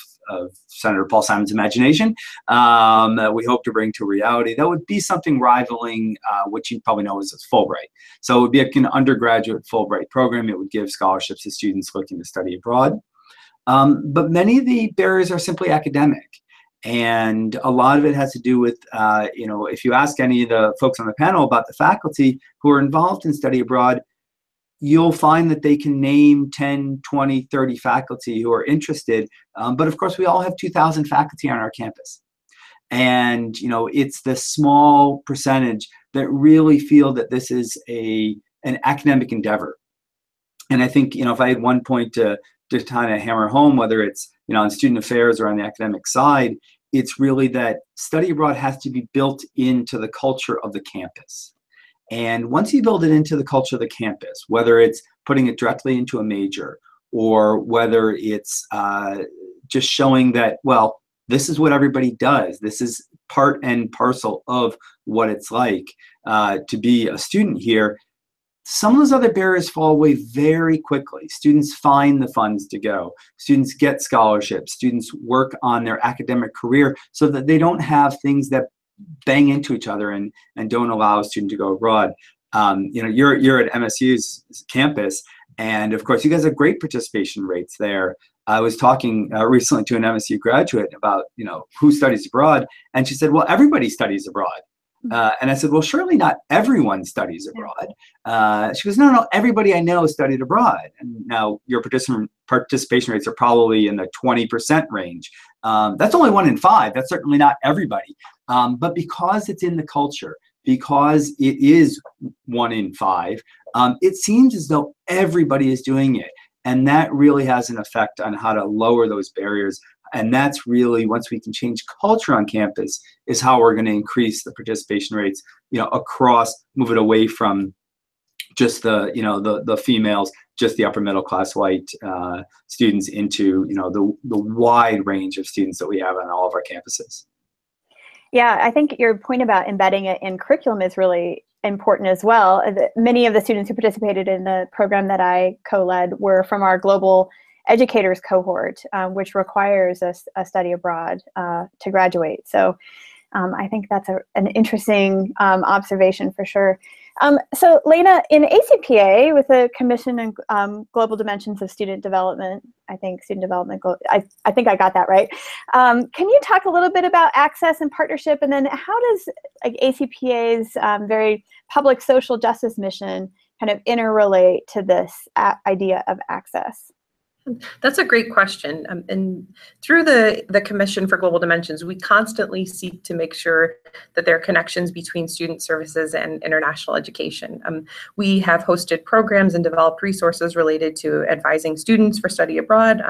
Senator Paul Simon's imagination that we hope to bring to reality. That would be something rivaling what you probably know as Fulbright. So it would be an undergraduate Fulbright program. It would give scholarships to students looking to study abroad. But many of the barriers are simply academic. And a lot of it has to do with, if you ask any of the folks on the panel about the faculty who are involved in study abroad, you'll find that they can name 10, 20, 30 faculty who are interested. But of course, we all have 2,000 faculty on our campus. And, it's the small percentage that really feel that this is an academic endeavor. And I think, if I had one point to kind of hammer home, whether it's, on student affairs or on the academic side, it's really that study abroad has to be built into the culture of the campus. And once you build it into the culture of the campus, whether it's putting it directly into a major or whether it's just showing that, well, this is what everybody does. This is part and parcel of what it's like to be a student here. Some of those other barriers fall away very quickly. Students find the funds to go. Students get scholarships. Students work on their academic career so that they don't have things that bang into each other and don't allow a student to go abroad. You're at MSU's campus, and of course, you guys have great participation rates there. I was talking recently to an MSU graduate about, who studies abroad, and she said, well, everybody studies abroad. And I said, well, surely not everyone studies abroad. She goes, no, everybody I know studied abroad. And now your participation rates are probably in the 20% range. That's only 1 in 5. That's certainly not everybody. But because it's in the culture, because it is 1 in 5, it seems as though everybody is doing it. And that really has an effect on how to lower those barriers. And that's really, once we can change culture on campus, is how we're going to increase the participation rates, across, move it away from just the females, just the upper middle class white students into, the wide range of students that we have on all of our campuses. Yeah, I think your point about embedding it in curriculum is really important as well. Many of the students who participated in the program that I co-led were from our global educators cohort, which requires a study abroad to graduate. So I think that's an interesting observation for sure. So Lena, in ACPA, with the Commission on Global Dimensions of Student Development, I think I got that right. Can you talk a little bit about access and partnership, and then how does ACPA's very public social justice mission kind of interrelate to this idea of access? That's a great question. And through the Commission for Global Dimensions, we constantly seek to make sure that there are connections between student services and international education. We have hosted programs and developed resources related to advising students for study abroad,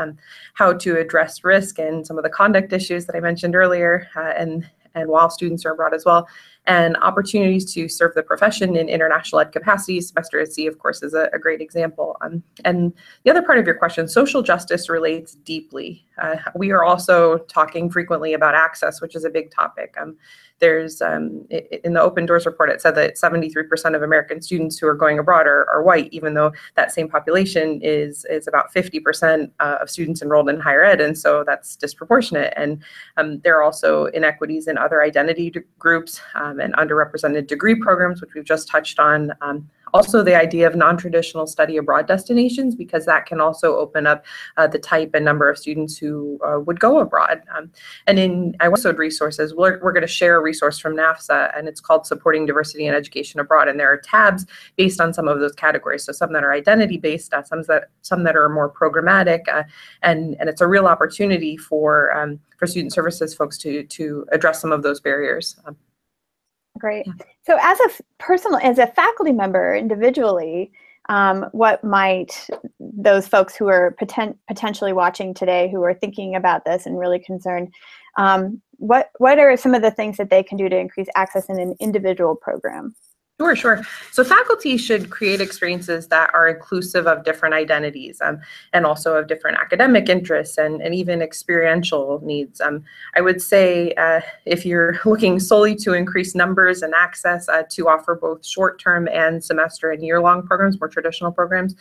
how to address risk and some of the conduct issues that I mentioned earlier, and while students are abroad as well, and opportunities to serve the profession in international ed capacities. Semester at Sea, of course, is a great example. And the other part of your question, social justice relates deeply. We are also talking frequently about access, which is a big topic. There's, in the Open Doors report, it said that 73% of American students who are going abroad are white, even though that same population is about 50% of students enrolled in higher ed, and so that's disproportionate. And there are also inequities in other identity groups and underrepresented degree programs, which we've just touched on. Also, the idea of non-traditional study abroad destinations, because that can also open up the type and number of students who would go abroad. And in IWSOD resources, we're going to share a resource from NAFSA, and it's called Supporting Diversity in Education Abroad. And there are tabs based on some of those categories. So some that are identity-based, some that are more programmatic, and it's a real opportunity for student services folks to address some of those barriers. Great. So as a faculty member individually, what might those folks who are potentially watching today, who are thinking about this and really concerned, what are some of the things that they can do to increase access in an individual program? Sure. So faculty should create experiences that are inclusive of different identities and also of different academic interests and even experiential needs. I would say if you're looking solely to increase numbers and access to offer both short-term and semester and year-long programs, more traditional programs,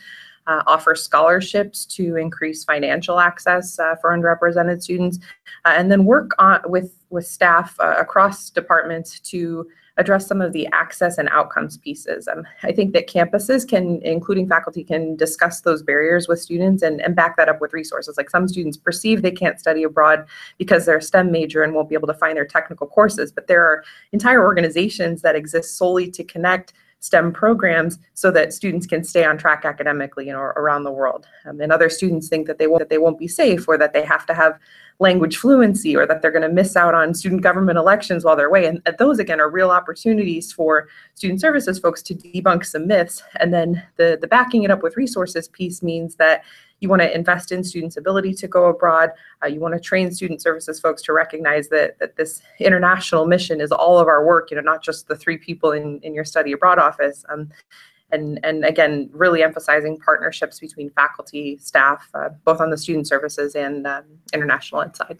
offer scholarships to increase financial access for underrepresented students, and then work with staff across departments to address some of the access and outcomes pieces. I think that campuses can, including faculty, can discuss those barriers with students and back that up with resources. Like some students perceive they can't study abroad because they're a STEM major and won't be able to find their technical courses, but there are entire organizations that exist solely to connect STEM programs so that students can stay on track academically, around the world. And other students think that they won't be safe, or that they have to have language fluency, or that they're going to miss out on student government elections while they're away. And those, again, are real opportunities for student services folks to debunk some myths. And then the backing it up with resources piece means that you want to invest in students' ability to go abroad. You want to train student services folks to recognize that this international mission is all of our work, not just the 3 people in your study abroad office. And again, really emphasizing partnerships between faculty, staff, both on the student services and international ed side.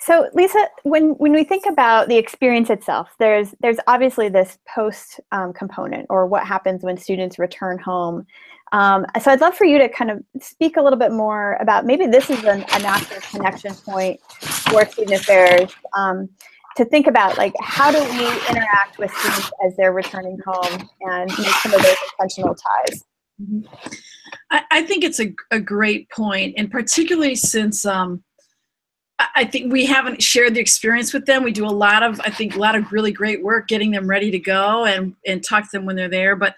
So Lisa, when we think about the experience itself, there's obviously this post component, or what happens when students return home. So I'd love for you to kind of speak a little bit more about, maybe this is a natural connection point for student affairs, to think about, like, how do we interact with students as they're returning home and make some of those intentional ties? Mm-hmm. I think it's a great point, and particularly since I think we haven't shared the experience with them. We do a lot of really great work getting them ready to go and talk to them when they're there. But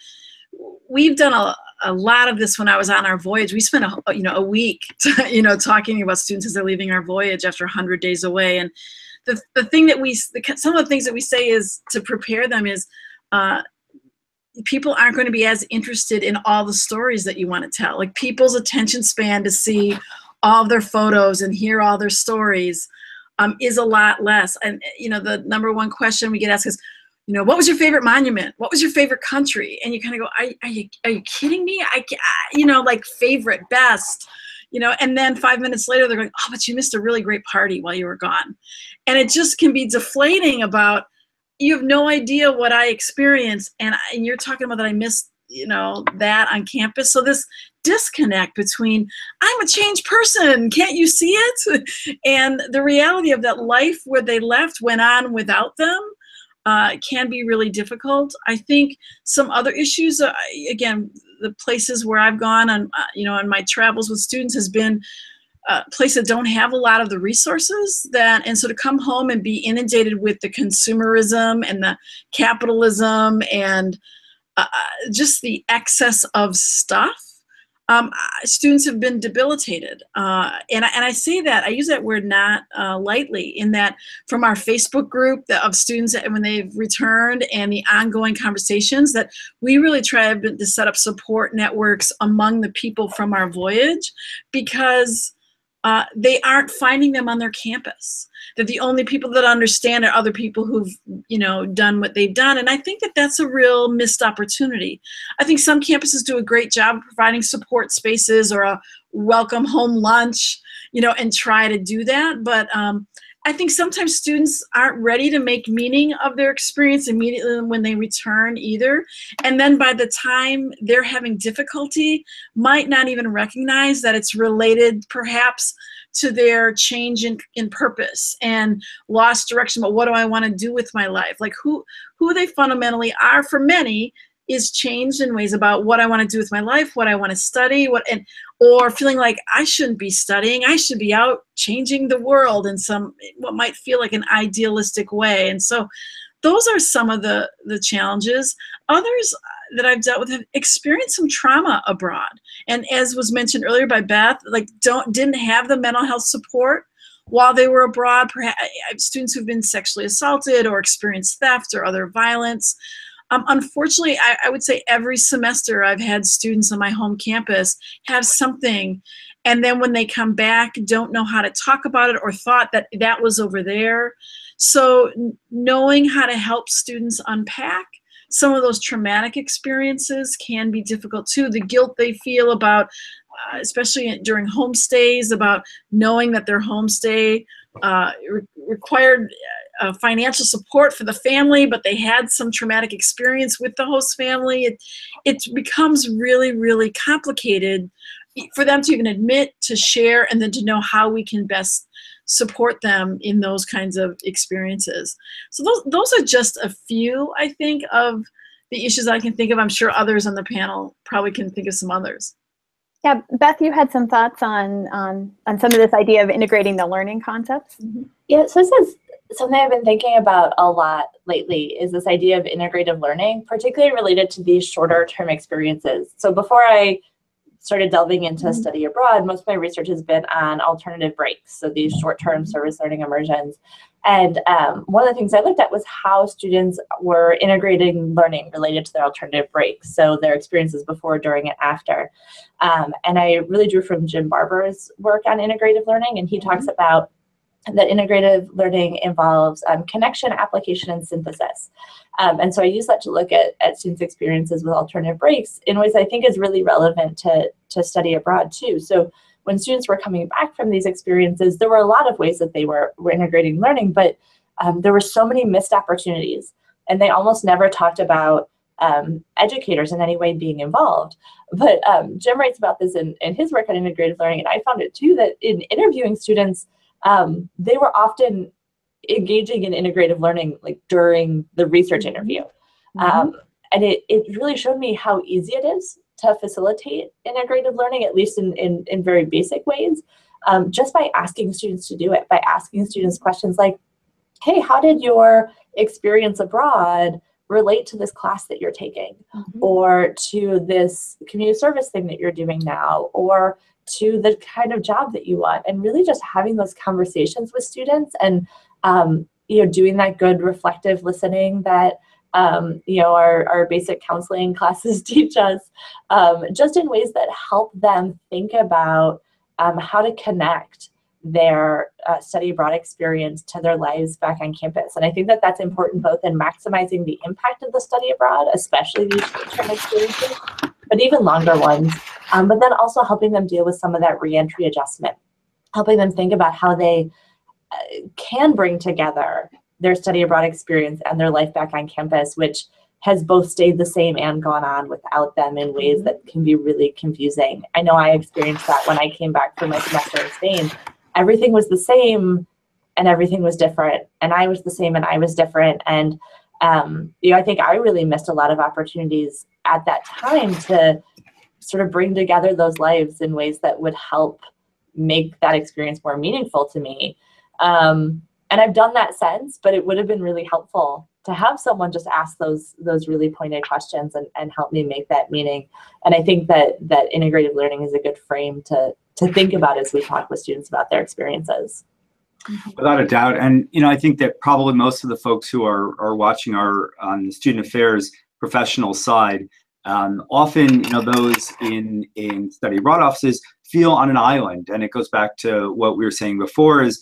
we've done a lot of this when I was on our voyage. We spent a week, talking about students as they're leaving our voyage after 100 days away. And the thing that some of the things that we say is to prepare them is people aren't going to be as interested in all the stories that you want to tell. Like, people's attention span to see all of their photos and hear all their stories is a lot less. And the number one question we get asked is, what was your favorite monument? What was your favorite country? And you kind of go, are you kidding me? Like favorite, best, and then 5 minutes later they're going, oh, but you missed a really great party while you were gone. And it just can be deflating about, you have no idea what I experienced, and you're talking about that I missed, that on campus. So this disconnect between, I'm a changed person, can't you see it? And the reality of that life where they left went on without them can be really difficult. I think some other issues, again, the places where I've gone on, on my travels with students has been places that don't have a lot of the resources and so to come home and be inundated with the consumerism and the capitalism and just the excess of stuff, students have been debilitated. And I say that, I use that word not lightly, in that from our Facebook group of students when they've returned and the ongoing conversations, that we really try to set up support networks among the people from our voyage, because they aren't finding them on their campus. That the only people that understand are other people who've, done what they've done. And I think that that's a real missed opportunity. I think some campuses do a great job of providing support spaces or a welcome home lunch, and try to do that. But I think sometimes students aren't ready to make meaning of their experience immediately when they return either. And then by the time they're having difficulty, might not even recognize that it's related perhaps to their change in purpose and lost direction. But what do I want to do with my life? Like who they fundamentally are for many is changed in ways about what I want to do with my life, what I want to study, or feeling like I shouldn't be studying, I should be out changing the world in what might feel like an idealistic way. And so those are some of the challenges. Others that I've dealt with have experienced some trauma abroad. And as was mentioned earlier by Beth, didn't have the mental health support while they were abroad. Perhaps students who've been sexually assaulted or experienced theft or other violence. Unfortunately, I would say every semester I've had students on my home campus have something, and then when they come back, don't know how to talk about it or thought that that was over there. So knowing how to help students unpack some of those traumatic experiences can be difficult too. The guilt they feel about, especially during homestays, about knowing that their homestay required financial support for the family, but they had some traumatic experience with the host family. It becomes really, really complicated for them to even admit, to share, and then to know how we can best support them in those kinds of experiences. So those are just a few, I think, of the issues I can think of. I'm sure others on the panel probably can think of some others. Yeah, Beth, you had some thoughts on some of this idea of integrating the learning concepts? Mm-hmm. Yeah, so this is something I've been thinking about a lot lately, is this idea of integrative learning, particularly related to these shorter term experiences. So before I started delving into study abroad, most of my research has been on alternative breaks, so these short-term service learning immersions. And one of the things I looked at was how students were integrating learning related to their alternative breaks, so their experiences before, during, and after. And I really drew from Jim Barber's work on integrative learning, and he talks about that integrative learning involves connection, application, and synthesis. And so I use that to look at students' experiences with alternative breaks in ways I think is really relevant to study abroad too. So when students were coming back from these experiences, there were a lot of ways that they were integrating learning, but there were so many missed opportunities, and they almost never talked about educators in any way being involved. But Jim writes about this in his work on integrative learning, and I found it too, that in interviewing students, they were often engaging in integrative learning like during the research interview. And it really showed me how easy it is to facilitate integrative learning, at least in very basic ways, just by asking students to do it, by asking students questions like, hey, how did your experience abroad relate to this class that you're taking, or to this community service thing that you're doing now, or to the kind of job that you want? And really just having those conversations with students, and doing that good reflective listening that our basic counseling classes teach us, just in ways that help them think about how to connect their study abroad experience to their lives back on campus. And I think that that's important both in maximizing the impact of the study abroad, especially these short-term experiences, but even longer ones, but then also helping them deal with some of that reentry adjustment, helping them think about how they can bring together their study abroad experience and their life back on campus, which has both stayed the same and gone on without them in ways that can be really confusing. I know I experienced that when I came back from my semester in Spain. Everything was the same and everything was different, and I was the same and I was different. And I think I really missed a lot of opportunities at that time to sort of bring together those lives in ways that would help make that experience more meaningful to me. And I've done that since, but it would have been really helpful to have someone just ask those really pointed questions and help me make that meaning. And I think that integrative learning is a good frame to think about as we talk with students about their experiences. Without a doubt. And, I think that probably most of the folks who are watching are on the student affairs professional side. Often, those in study abroad offices feel on an island. And it goes back to what we were saying before is,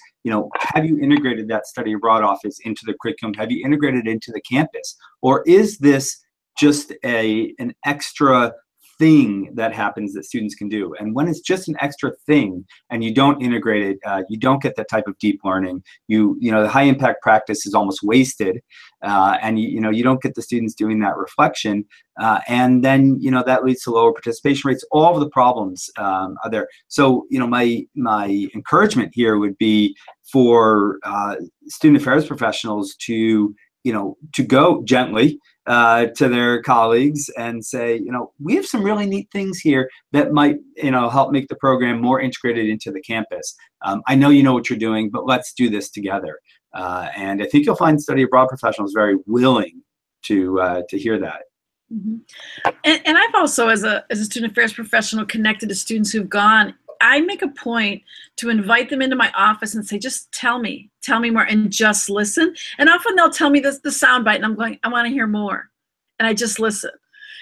have you integrated that study abroad office into the curriculum? Have you integrated it into the campus? Or is this just an extra thing that happens that students can do? And when it's just an extra thing and you don't integrate it, you don't get that type of deep learning. The high impact practice is almost wasted, and you don't get the students doing that reflection, and then that leads to lower participation rates. All of the problems are there. So my encouragement here would be for student affairs professionals to go gently to their colleagues and say, we have some really neat things here that might, help make the program more integrated into the campus. I know you know what you're doing, but let's do this together. And I think you'll find study abroad professionals very willing to hear that. And I've also, as a student affairs professional, connected to students who've gone. I make a point to invite them into my office and say, just tell me more, and just listen. And often they'll tell me the soundbite, and I'm going, I want to hear more. and I just listen.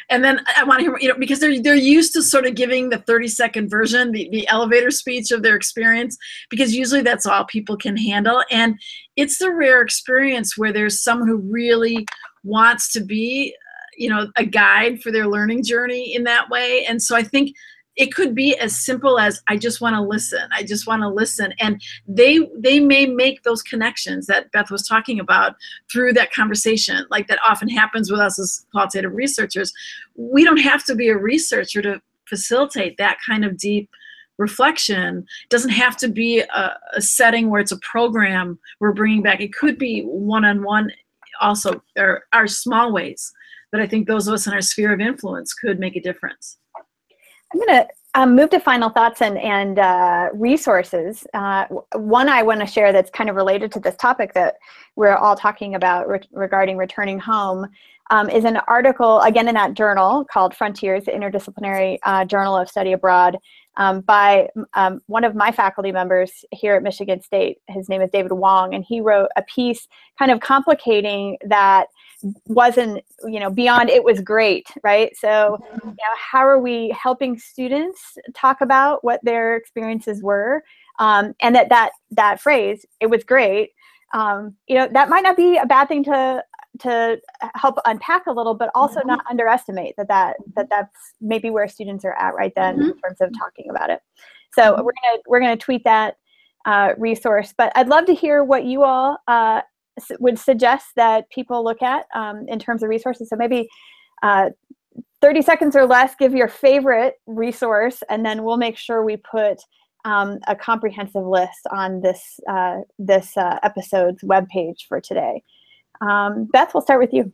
And then I want to hear, you know, because they're used to sort of giving the 30-second version, the elevator speech of their experience, because usually that's all people can handle. And it's the rare experience where there's someone who really wants to be, you know, a guide for their learning journey in that way. And so I think it could be as simple as, I just want to listen. I just want to listen. And they may make those connections that Beth was talking about through that conversation, like that often happens with us as qualitative researchers. We don't have to be a researcher to facilitate that kind of deep reflection. It doesn't have to be a setting where it's a program we're bringing back. It could be one-on-one also. There are small ways that I think those of us in our sphere of influence could make a difference. I'm going to move to final thoughts and resources. One I want to share that's kind of related to this topic that we're all talking about regarding returning home is an article, again in that journal called Frontiers, the Interdisciplinary Journal of Study Abroad, by one of my faculty members here at Michigan State. His name is David Wong, and he wrote a piece kind of complicating that wasn't, you know, beyond it was great, right? So, you know, how are we helping students talk about what their experiences were? And that phrase, it was great, you know, that might not be a bad thing to help unpack a little, but also not underestimate that's maybe where students are at right then in terms of talking about it. So we're gonna tweet that resource, but I'd love to hear what you all would suggest that people look at in terms of resources. So maybe 30 seconds or less, give your favorite resource, and then we'll make sure we put a comprehensive list on this episode's webpage for today. Beth, we'll start with you.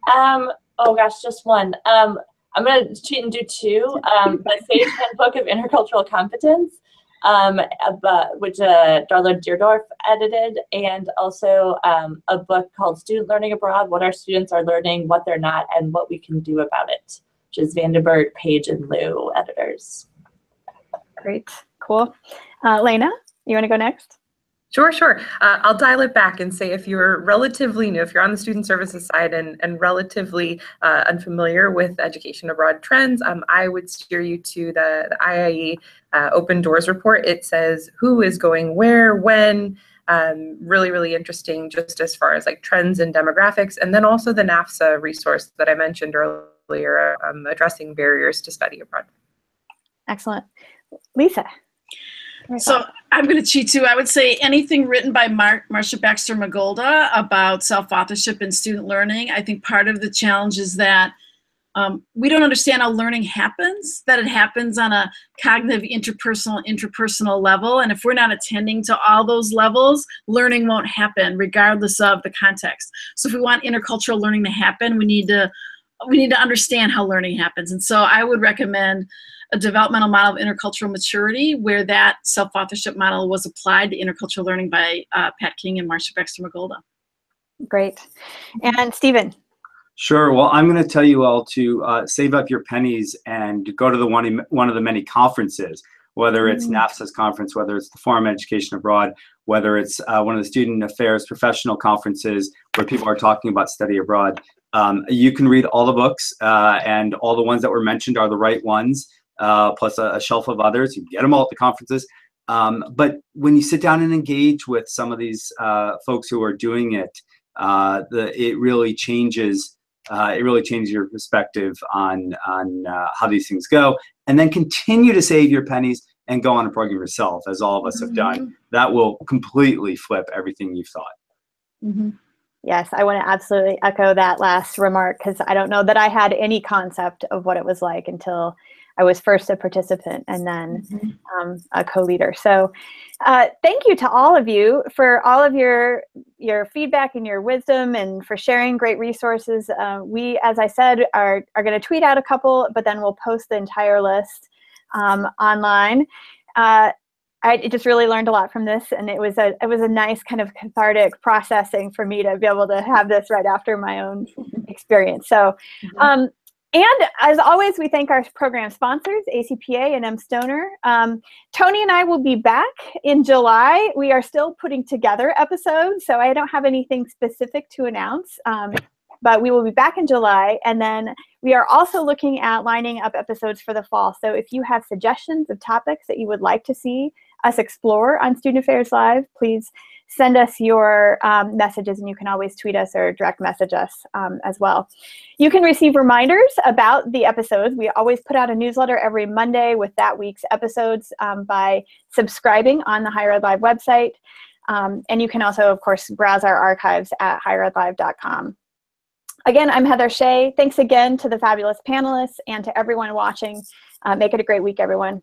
Oh gosh, just one. I'm going to cheat and do two. The Sage Handbook of Intercultural Competence, which Darla Deardorff edited, and also a book called Student Learning Abroad, What Our Students Are Learning, What They're Not, and What We Can Do About It, which is Vandenberg, Page, and Liu editors. Great, cool. Lena, you want to go next? Sure. I'll dial it back and say if you're relatively new, if you're on the student services side and relatively unfamiliar with education abroad trends, I would steer you to the IIE Open Doors report. It says who is going where, when, really, really interesting just as far as like trends and demographics. And then also the NAFSA resource that I mentioned earlier, addressing barriers to study abroad. Excellent. Lisa. So I'm going to cheat too. I would say anything written by Marcia Baxter Magolda about self-authorship and student learning. I think part of the challenge is that we don't understand how learning happens, that it happens on a cognitive, interpersonal level. And if we're not attending to all those levels, learning won't happen regardless of the context. So if we want intercultural learning to happen, we need to understand how learning happens. And so I would recommend a developmental model of intercultural maturity where that self-authorship model was applied to intercultural learning by Pat King and Marcia Baxter Magolda. Great. And Stephen. Sure. Well, I'm going to tell you all to save up your pennies and go to one of the many conferences, whether it's NAFSA's conference, whether it's the Forum on Education Abroad, whether it's one of the Student Affairs professional conferences where people are talking about study abroad. You can read all the books, and all the ones that were mentioned are the right ones. Plus a shelf of others. You can get them all at the conferences. But when you sit down and engage with some of these folks who are doing it, it really changes your perspective on how these things go. And then continue to save your pennies and go on a program yourself, as all of us have done. That will completely flip everything you've thought. Yes, I want to absolutely echo that last remark, because I don't know that I had any concept of what it was like until I was first a participant and then a co-leader. So thank you to all of you for all of your feedback and your wisdom and for sharing great resources. We, as I said, are going to tweet out a couple, but then we'll post the entire list online. I just really learned a lot from this, and it was a nice kind of cathartic processing for me to be able to have this right after my own experience. So, and as always, we thank our program sponsors, ACPA and M-Stoner. Tony and I will be back in July. We are still putting together episodes, so I don't have anything specific to announce. but we will be back in July, and then we are also looking at lining up episodes for the fall. So if you have suggestions of topics that you would like to see us explore on Student Affairs Live, please send us your messages, and you can always tweet us or direct message us as well. You can receive reminders about the episodes. We always put out a newsletter every Monday with that week's episodes by subscribing on the Higher Ed Live website. And you can also, of course, browse our archives at higheredlive.com. Again, I'm Heather Shea. Thanks again to the fabulous panelists and to everyone watching. Make it a great week, everyone.